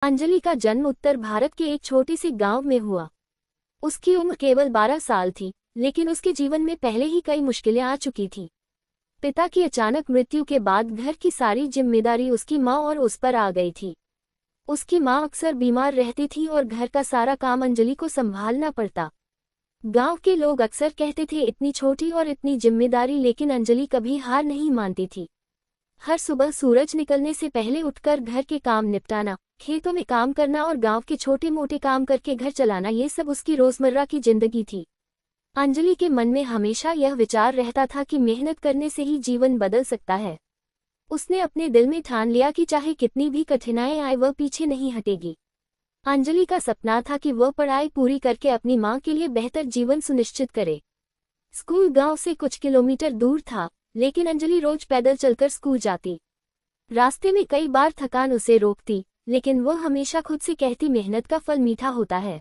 अंजलि का जन्म उत्तर भारत के एक छोटे से गांव में हुआ। उसकी उम्र केवल 12 साल थी, लेकिन उसके जीवन में पहले ही कई मुश्किलें आ चुकी थीं। पिता की अचानक मृत्यु के बाद घर की सारी जिम्मेदारी उसकी माँ और उस पर आ गई थी। उसकी माँ अक्सर बीमार रहती थी और घर का सारा काम अंजलि को संभालना पड़ता। गांव के लोग अक्सर कहते थे, इतनी छोटी और इतनी जिम्मेदारी, लेकिन अंजलि कभी हार नहीं मानती थी। हर सुबह सूरज निकलने से पहले उठकर घर के काम निपटाना, खेतों में काम करना और गांव के छोटे मोटे काम करके घर चलाना, ये सब उसकी रोजमर्रा की जिंदगी थी। अंजलि के मन में हमेशा यह विचार रहता था कि मेहनत करने से ही जीवन बदल सकता है। उसने अपने दिल में ठान लिया कि चाहे कितनी भी कठिनाइयां आए वह पीछे नहीं हटेगी। अंजलि का सपना था कि वह पढ़ाई पूरी करके अपनी मां के लिए बेहतर जीवन सुनिश्चित करे। स्कूल गांव से कुछ किलोमीटर दूर था, लेकिन अंजलि रोज पैदल चलकर स्कूल जाती। रास्ते में कई बार थकान उसे रोकती, लेकिन वह हमेशा खुद से कहती, मेहनत का फल मीठा होता है।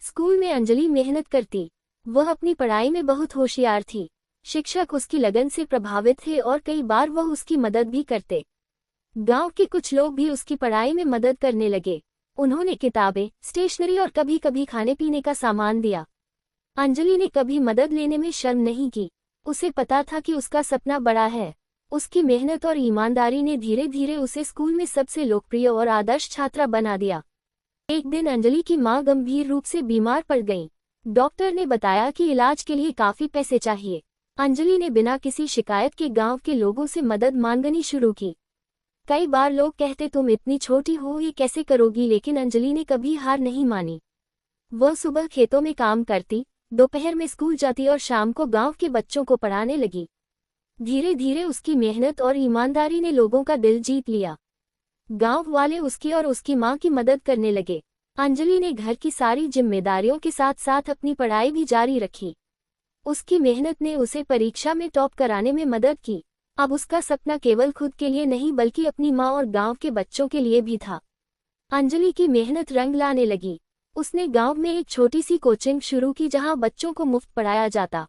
स्कूल में अंजलि मेहनत करती। वह अपनी पढ़ाई में बहुत होशियार थी। शिक्षक उसकी लगन से प्रभावित थे और कई बार वह उसकी मदद भी करते। गांव के कुछ लोग भी उसकी पढ़ाई में मदद करने लगे। उन्होंने किताबें, स्टेशनरी और कभी कभी खाने पीने का सामान दिया। अंजलि ने कभी मदद लेने में शर्म नहीं की। उसे पता था कि उसका सपना बड़ा है। उसकी मेहनत और ईमानदारी ने धीरे धीरे उसे स्कूल में सबसे लोकप्रिय और आदर्श छात्रा बना दिया। एक दिन अंजलि की मां गंभीर रूप से बीमार पड़ गईं। डॉक्टर ने बताया कि इलाज के लिए काफी पैसे चाहिए। अंजलि ने बिना किसी शिकायत के गांव के लोगों से मदद मांगनी शुरू की। कई बार लोग कहते, तुम इतनी छोटी हो, ये कैसे करोगी, लेकिन अंजलि ने कभी हार नहीं मानी। वह सुबह खेतों में काम करती, दोपहर में स्कूल जाती और शाम को गांव के बच्चों को पढ़ाने लगी। धीरे धीरे उसकी मेहनत और ईमानदारी ने लोगों का दिल जीत लिया। गांव वाले उसकी और उसकी मां की मदद करने लगे। अंजलि ने घर की सारी जिम्मेदारियों के साथ साथ अपनी पढ़ाई भी जारी रखी। उसकी मेहनत ने उसे परीक्षा में टॉप कराने में मदद की। अब उसका सपना केवल खुद के लिए नहीं बल्कि अपनी मां और गांव के बच्चों के लिए भी था। अंजलि की मेहनत रंग लाने लगी। उसने गांव में एक छोटी सी कोचिंग शुरू की जहां बच्चों को मुफ्त पढ़ाया जाता।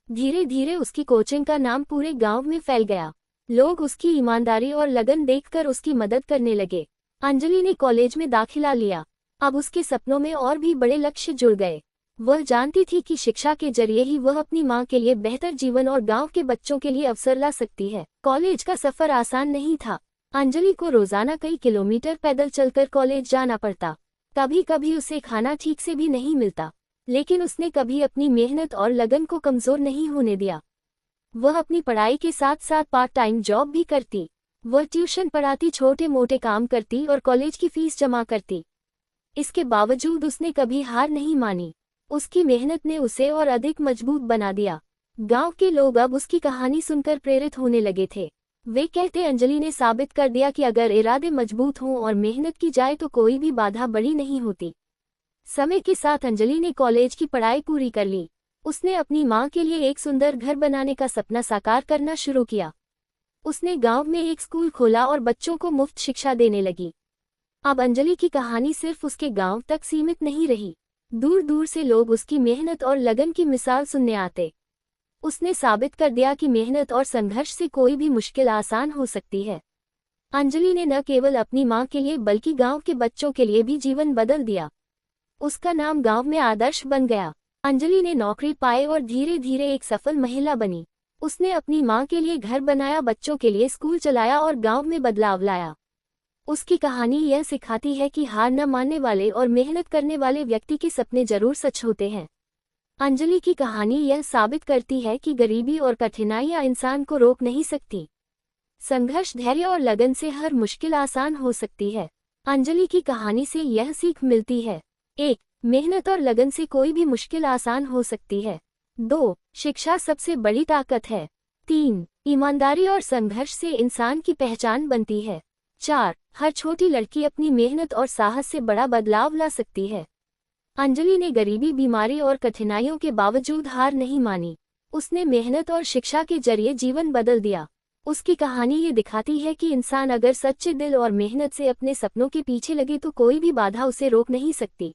धीरे धीरे उसकी कोचिंग का नाम पूरे गांव में फैल गया। लोग उसकी ईमानदारी और लगन देखकर उसकी मदद करने लगे। अंजलि ने कॉलेज में दाखिला लिया। अब उसके सपनों में और भी बड़े लक्ष्य जुड़ गए। वह जानती थी कि शिक्षा के जरिए ही वह अपनी मां के लिए बेहतर जीवन और गांव के बच्चों के लिए अवसर ला सकती है। कॉलेज का सफर आसान नहीं था। अंजलि को रोजाना कई किलोमीटर पैदल चलकर कॉलेज जाना पड़ता। कभी कभी उसे खाना ठीक से भी नहीं मिलता, लेकिन उसने कभी अपनी मेहनत और लगन को कमजोर नहीं होने दिया। वह अपनी पढ़ाई के साथ साथ पार्ट टाइम जॉब भी करती। वह ट्यूशन पढ़ाती, छोटे मोटे काम करती और कॉलेज की फीस जमा करती। इसके बावजूद उसने कभी हार नहीं मानी। उसकी मेहनत ने उसे और अधिक मजबूत बना दिया। गांव के लोग अब उसकी कहानी सुनकर प्रेरित होने लगे थे। वे कहते, अंजलि ने साबित कर दिया कि अगर इरादे मजबूत हों और मेहनत की जाए तो कोई भी बाधा बड़ी नहीं होती। समय के साथ अंजलि ने कॉलेज की पढ़ाई पूरी कर ली। उसने अपनी मां के लिए एक सुंदर घर बनाने का सपना साकार करना शुरू किया। उसने गांव में एक स्कूल खोला और बच्चों को मुफ्त शिक्षा देने लगी। अब अंजलि की कहानी सिर्फ उसके गांव तक सीमित नहीं रही। दूर दूर से लोग उसकी मेहनत और लगन की मिसाल सुनने आते। उसने साबित कर दिया कि मेहनत और संघर्ष से कोई भी मुश्किल आसान हो सकती है। अंजलि ने न केवल अपनी मां के लिए बल्कि गांव के बच्चों के लिए भी जीवन बदल दिया। उसका नाम गांव में आदर्श बन गया। अंजलि ने नौकरी पाई और धीरे धीरे एक सफल महिला बनी। उसने अपनी मां के लिए घर बनाया, बच्चों के लिए स्कूल चलाया और गांव में बदलाव लाया। उसकी कहानी यह सिखाती है कि हार न मानने वाले और मेहनत करने वाले व्यक्ति के सपने जरूर सच होते हैं। अंजलि की कहानी यह साबित करती है कि गरीबी और कठिनाइयां इंसान को रोक नहीं सकती। संघर्ष, धैर्य और लगन से हर मुश्किल आसान हो सकती है। अंजलि की कहानी से यह सीख मिलती है: 1. मेहनत और लगन से कोई भी मुश्किल आसान हो सकती है। 2. शिक्षा सबसे बड़ी ताकत है। 3. ईमानदारी और संघर्ष से इंसान की पहचान बनती है। 4. हर छोटी लड़की अपनी मेहनत और साहस से बड़ा बदलाव ला सकती है। अंजलि ने गरीबी, बीमारी और कठिनाइयों के बावजूद हार नहीं मानी। उसने मेहनत और शिक्षा के जरिए जीवन बदल दिया। उसकी कहानी ये दिखाती है कि इंसान अगर सच्चे दिल और मेहनत से अपने सपनों के पीछे लगे तो कोई भी बाधा उसे रोक नहीं सकती।